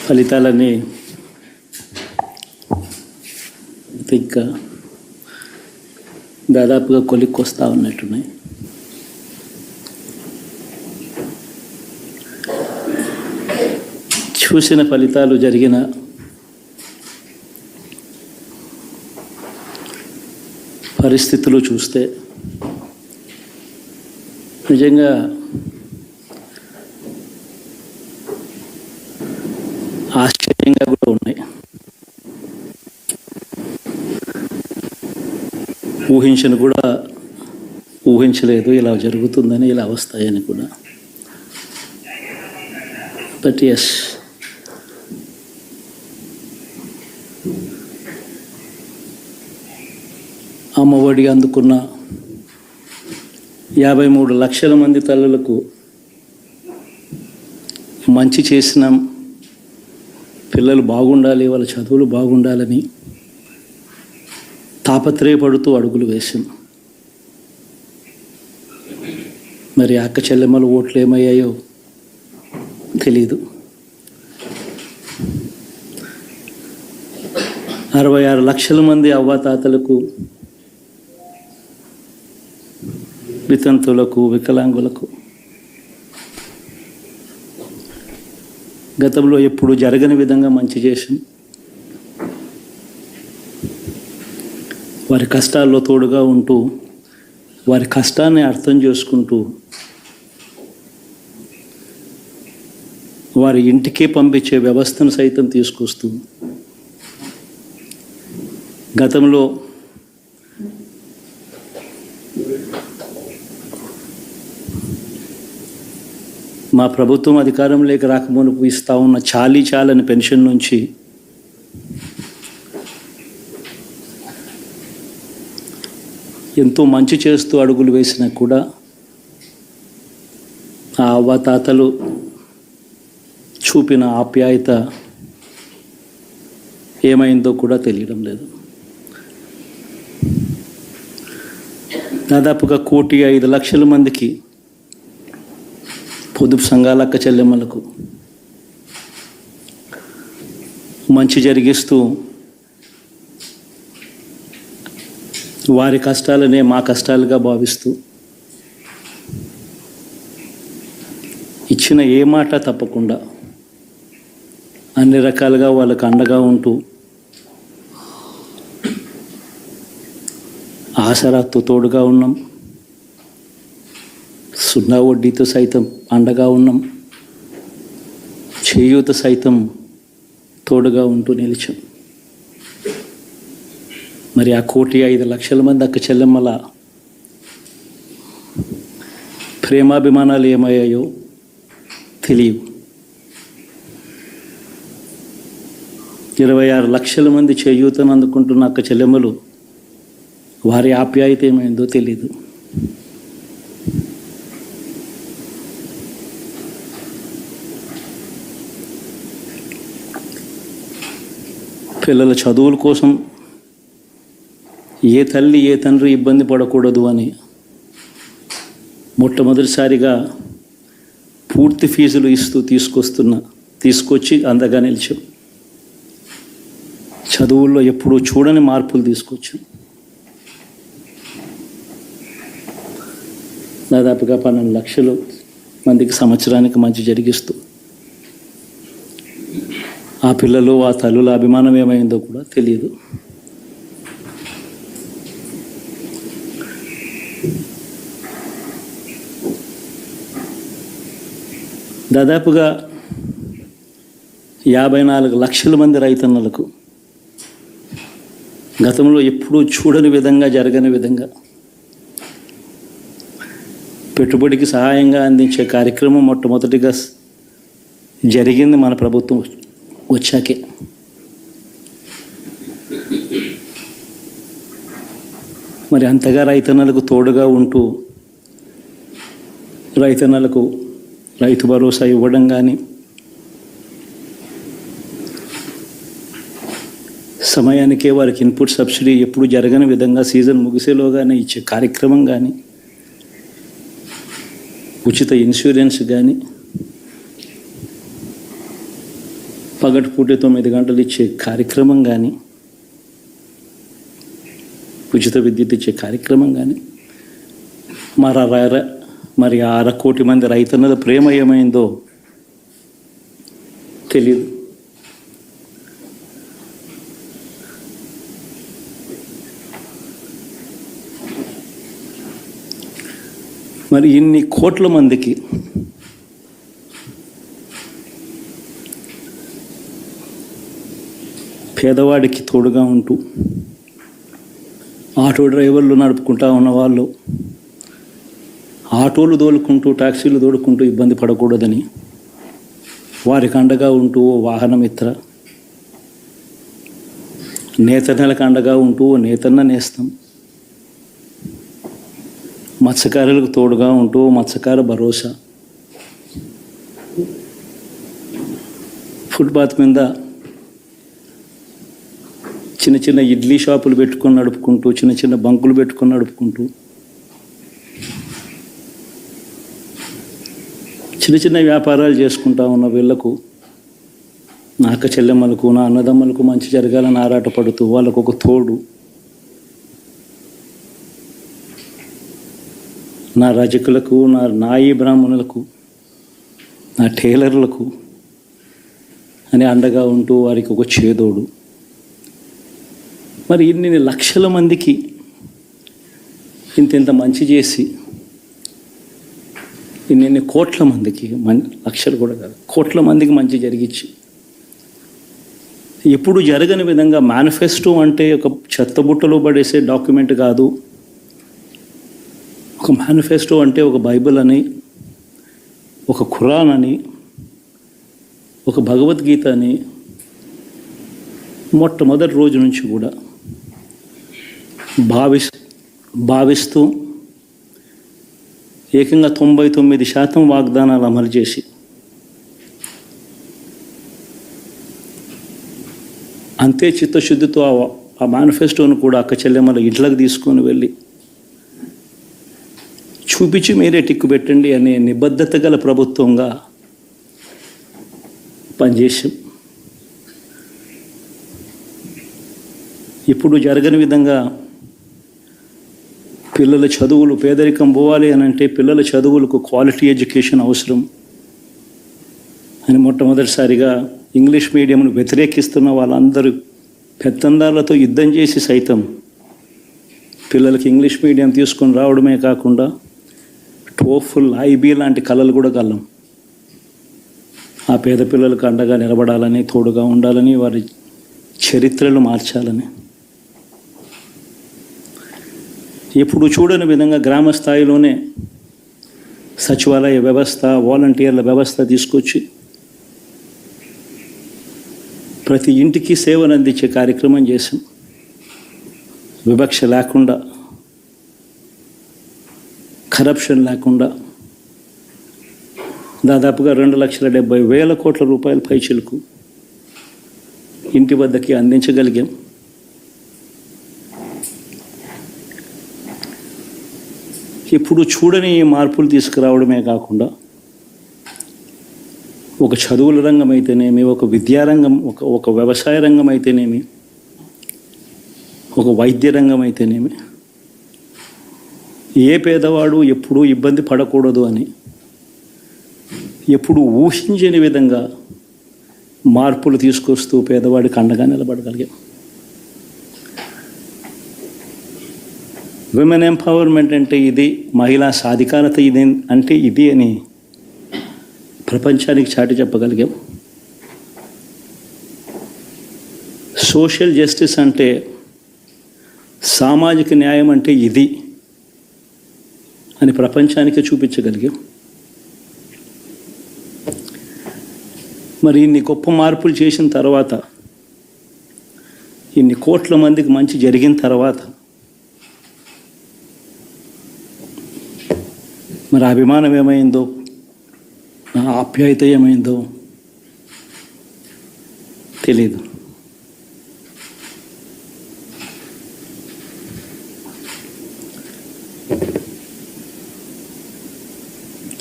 ఫలితాలన్నీ ఇంకా దాదాపుగా కొలిక్కొస్తా ఉన్నట్టున్నాయి. చూసిన ఫలితాలు జరిగిన పరిస్థితులు చూస్తే నిజంగా ఆశ్చర్యంగా కూడా ఉన్నాయి. ఊహించలేదు ఇలా జరుగుతుందని, ఇలా వస్తాయని కూడా. బట్ ఎస్, అమ్మఒడి అందుకున్న 53 లక్షల మంది తల్లులకు మంచి చేసినాం, పిల్లలు బాగుండాలి, వాళ్ళ చదువులు బాగుండాలని తాపత్రయపడుతూ అడుగులు వేసాం. మరి అక్క చెల్లెమ్మల ఓట్లు ఏమయ్యాయో తెలీదు. 66 లక్షల మంది అవ్వాతాతలకు, వితంతులకు, వికలాంగులకు గతంలో ఎప్పుడు జరగని విధంగా మంచి చేసాం. వారి కష్టాల్లో తోడుగా ఉంటూ, వారి కష్టాన్ని అర్థం చేసుకుంటూ, వారి ఇంటికే పంపించే వ్యవస్థను సైతం తీసుకొస్తూ, గతంలో మా ప్రభుత్వం అధికారంలోకి రాకమునుపు ఇస్తూ ఉన్న చాలని పెన్షన్ నుంచి ఎంతో మంచి చేస్తూ అడుగులు వేసినా కూడా ఆ అవ్వాతాతలు చూపిన ఆప్యాయత ఏమైందో కూడా తెలియడం లేదు. దాదాపుగా 1,05,00,000 మందికి పొదుపు సంఘాల అక్క చెల్లెమ్మలకు మంచి జరిగిస్తూ, వారి కష్టాలనే మా కష్టాలుగా భావిస్తూ, ఇచ్చిన ఏ మాట తప్పకుండా అన్ని రకాలుగా వాళ్ళకు అండగా ఉంటూ, ఆసరాతో తోడుగా ఉన్నాం, సున్నా వడ్డీతో సైతం అండగా ఉన్నాం, చేయూత సైతం తోడుగా ఉంటూ నిలిచాం. మరి ఆ 1,05,00,000 మంది అక్క చెల్లెమ్మల ప్రేమాభిమానాలు ఏమయ్యాయో తెలియవు. 26 లక్షల మంది చేయూతను అందుకుంటున్న అక్క చెల్లెమ్మలు, వారి ఆప్యాయత ఏమైందో తెలీదు. పిల్లల చదువుల కోసం ఏ తల్లి ఏ తండ్రి ఇబ్బంది పడకూడదు అని మొట్టమొదటిసారిగా పూర్తి ఫీజులు ఇస్తూ తీసుకొచ్చి అందగా నిలిచాం. చదువుల్లో ఎప్పుడూ చూడని మార్పులు తీసుకొచ్చాం. దాదాపుగా 12 లక్షల మందికి సంవత్సరానికి మంచి జరిగిస్తూ, ఆ పిల్లలు, ఆ తల్లుల అభిమానం ఏమైందో కూడా తెలియదు. దాదాపుగా 54 లక్షల మంది రైతన్నలకు గతంలో ఎప్పుడూ చూడని విధంగా, జరగని విధంగా పెట్టుబడికి సహాయంగా అందించే కార్యక్రమం మొట్టమొదటిగా జరిగింది మన ప్రభుత్వం వచ్చాకే. మరి అంతగా రైతన్నలకు తోడుగా ఉంటూ, రైతన్నలకు రైతు భరోసా ఇవ్వడం కానీ, సమయానికే వారికి ఇన్పుట్ సబ్సిడీ ఎప్పుడు జరగని విధంగా సీజన్ ముగిసేలోగానే ఇచ్చే కార్యక్రమం కానీ, ఉచిత ఇన్సూరెన్స్ కానీ, పగటిపూట 9 గంటలు ఇచ్చే కార్యక్రమం కానీ, ఉచిత విద్యుత్ ఇచ్చే కార్యక్రమం కానీ, మరి 1/2 కోటి మంది రైతన్నల ప్రేమ ఏమైందో తెలియదు. మరి ఇన్ని కోట్ల మందికి పేదవాడికి తోడుగా ఉంటూ ఆటో డ్రైవర్లు నడుపుకుంటా ఉన్నవాళ్ళు ఆటోలు తోలుకుంటూ టాక్సీలు తోలుకుంటూ ఇబ్బంది పడకూడదని వారికి అండగా ఉంటూ వాహనమిత్ర, నేతన్నలకు అండగా ఉంటూ నేతన్న నేస్తం, మత్స్యకారులకు తోడుగా ఉంటూ మత్స్యకార భరోసా, ఫుట్పాత్ మీద చిన్న చిన్న ఇడ్లీ షాపులు పెట్టుకొని నడుపుకుంటూ, చిన్న చిన్న బంకులు పెట్టుకొని నడుపుకుంటూ, చిన్న చిన్న వ్యాపారాలు చేసుకుంటా ఉన్న వీళ్లకు, నా అక్క చెల్లెమ్మలకు, నా అన్నదమ్మలకు మంచి జరగాలని ఆరాటపడుతూ వాళ్ళకు ఒక తోడు, నా రజకులకు, నా నాయి బ్రాహ్మణులకు, నా టైలర్లకు అని అండగా ఉంటూ వారికి ఒక చేదోడు. మరి ఇన్ని లక్షల మందికి ఇంత మంచి చేసి, ఇన్ని కోట్ల మందికి, లక్షలు కూడా కాదు, కోట్ల మందికి మంచి జరిగించి, ఎప్పుడు జరగని విధంగా మేనిఫెస్టో అంటే ఒక చెత్తబుట్టలో పడేసే డాక్యుమెంట్ కాదు. ఒక మేనిఫెస్టో అంటే ఒక బైబిల్ అని, ఒక ఖురాన్ అని, ఒక భగవద్గీత అని మొట్టమొదటి రోజు నుంచి కూడా భావిస్తూ ఏకంగా 99% వాగ్దానాలు అమలు చేసి, అంతే చిత్తశుద్ధితో ఆ మేనిఫెస్టోను కూడా అక్క చెల్లెమ్మల ఇంట్లోకి తీసుకొని వెళ్ళి చూపించి మీరే టిక్కు పెట్టండి అనే నిబద్ధత గల ప్రభుత్వంగా పనిచేసాం. ఇప్పుడు జరగని విధంగా పిల్లల చదువులు, పేదరికం పోవాలి అని అంటే పిల్లల చదువులకు క్వాలిటీ ఎడ్యుకేషన్ అవసరం అని మొట్టమొదటిసారిగా ఇంగ్లీష్ మీడియంను వ్యతిరేకిస్తున్న వాళ్ళందరూ పెత్తందారులతో యుద్ధం చేసి సైతం పిల్లలకి ఇంగ్లీష్ మీడియం తీసుకొని రావడమే కాకుండా టోఫుల్, ఐబీ లాంటి కళలు కూడా కలం. ఆ పేద పిల్లలకు అండగా నిలబడాలని, తోడుగా ఉండాలని, వారి చరిత్రలు మార్చాలని, ఎప్పుడు చూడని విధంగా గ్రామ స్థాయిలోనే సచివాలయ వ్యవస్థ, వాలంటీర్ల వ్యవస్థ తీసుకొచ్చి ప్రతి ఇంటికి సేవను అందించే కార్యక్రమం చేశాం. వివక్ష లేకుండా, కరప్షన్ లేకుండా దాదాపుగా 2,70,000 కోట్ల రూపాయల పైచిలకు ఇంటి వద్దకి అందించగలిగాం. ఇప్పుడు చూడని మార్పులు తీసుకురావడమే కాకుండా ఒక చదువుల రంగం అయితేనేమి, ఒక విద్యారంగం, ఒక వ్యవసాయ రంగం అయితేనేమి, ఒక వైద్య రంగం అయితేనేమి, ఏ పేదవాడు ఎప్పుడూ ఇబ్బంది పడకూడదు అని ఎప్పుడు ఊహించని విధంగా మార్పులు తీసుకొస్తూ పేదవాడికి అండగా నిలబడగలిగాం. విమెన్ ఎంపవర్మెంట్ అంటే ఇది, మహిళా సాధికారత ఇది అంటే ఇది అని ప్రపంచానికి చాటి చెప్పగలిగాం. సోషల్ జస్టిస్ అంటే, సామాజిక న్యాయం అంటే ఇది అని ప్రపంచానికి చూపించగలిగాం. మరి ఇన్ని గొప్ప మార్పులు చేసిన తర్వాత, ఇన్ని కోట్ల మందికి మంచి జరిగిన తర్వాత మరి అభిమానం ఏమైందో, నా ఆప్యాయత ఏమైందో తెలీదు.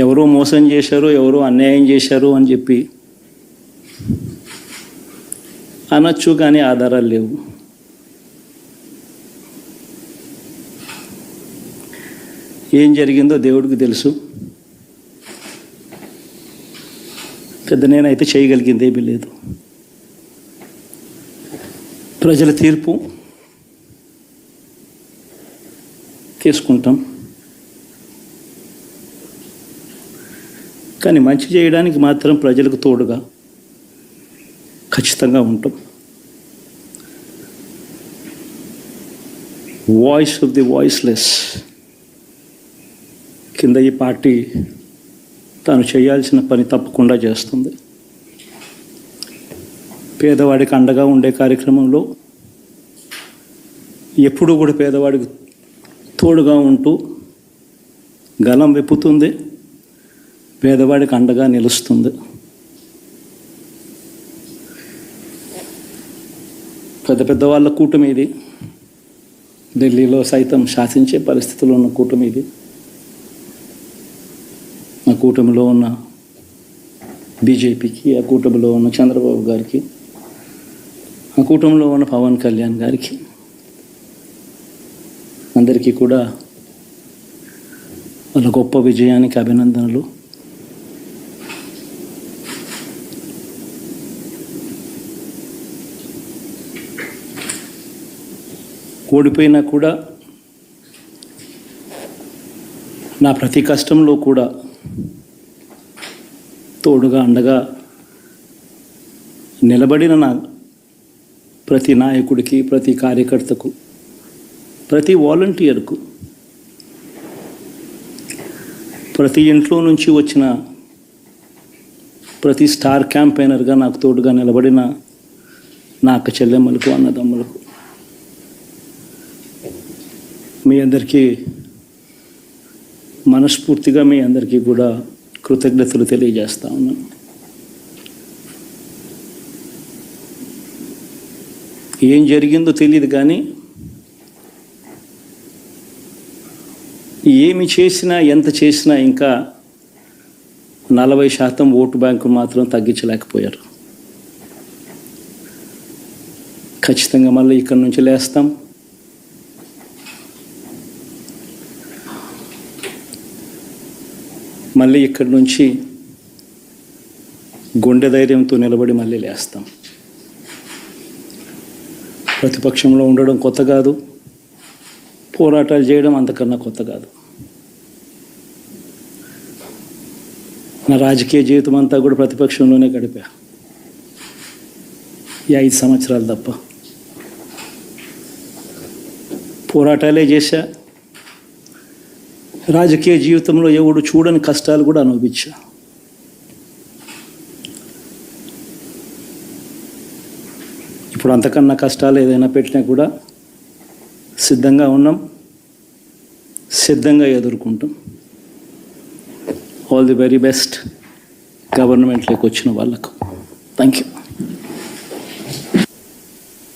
ఎవరో మోసం చేశారు, ఎవరో అన్యాయం చేశారు అని చెప్పి అనొచ్చు, కానీ ఆధారాలు లేవు. ఏం జరిగిందో దేవుడికి తెలుసు. పెద్ద నేనైతే చేయగలిగింది ఏమీ లేదు. ప్రజల తీర్పు తీసుకుంటాం, కానీ మంచి చేయడానికి మాత్రం ప్రజలకు తోడుగా ఖచ్చితంగా ఉంటాం. వాయిస్ ఆఫ్ ది వాయిస్లెస్ కింద ఈ పార్టీ తాను చేయాల్సిన పని తప్పకుండా చేస్తుంది. పేదవాడికి అండగా ఉండే కార్యక్రమంలో ఎప్పుడూ కూడా పేదవాడికి తోడుగా ఉంటూ గలం విప్పుతుంది, పేదవాడికి అండగా నిలుస్తుంది. పెద్ద పెద్ద వాళ్ళ కూటమి ఇది, ఢిల్లీలో సైతం శాసించే పరిస్థితుల్లో ఉన్న కూటమి ఇది. ఆ కూటమిలో ఉన్న బీజేపీకి, ఆ కూటమిలో ఉన్న చంద్రబాబు గారికి, ఆ కూటమిలో ఉన్న పవన్ కళ్యాణ్ గారికి అందరికీ కూడా వాళ్ళ గొప్ప విజయానికి అభినందనలు. ఓడిపోయినా కూడా నా ప్రతి కష్టంలో కూడా తోడుగా అండగా నిలబడిన నా ప్రతి నాయకుడికి, ప్రతి కార్యకర్తకు, ప్రతి వాలంటీర్కు, ప్రతి ఇంట్లో నుంచి వచ్చిన ప్రతి స్టార్ క్యాంపెయినర్గా నాకు తోడుగా నిలబడిన నా అక్క చెల్లెమ్మలకు, అన్నదమ్ములకు, మీ అందరికీ మనస్ఫూర్తిగా మీ అందరికీ కూడా కృతజ్ఞతలు తెలియజేస్తా ఉన్నాను. ఏం జరిగిందో తెలియదు, కానీ ఏమి చేసినా, ఎంత చేసినా ఇంకా 40% ఓటు బ్యాంకు మాత్రం తగ్గించలేకపోయారు. ఖచ్చితంగా మళ్ళీ ఇక్కడి నుంచి లేస్తాం. మళ్ళీ ఇక్కడి నుంచి గుండె ధైర్యంతో నిలబడి మళ్ళీ లేస్తాం. ప్రతిపక్షంలో ఉండడం కొత్త కాదు, పోరాటాలు చేయడం అంతకన్నా కొత్త కాదు. నా రాజకీయ జీవితం అంతా కూడా ప్రతిపక్షంలోనే గడిపా, ఈ 5 సంవత్సరాలు తప్ప. పోరాటాలే చేశా, రాజకీయ జీవితంలో ఎవడు చూడని కష్టాలు కూడా అనుభవించా. ఇప్పుడు అంతకన్నా కష్టాలు ఏదైనా పెట్టినా కూడా సిద్ధంగా ఉన్నాం, సిద్ధంగా ఎదుర్కొంటాం. ఆల్ ది వెరీ బెస్ట్ గవర్నమెంట్లోకి వచ్చిన వాళ్ళకు. Thank you.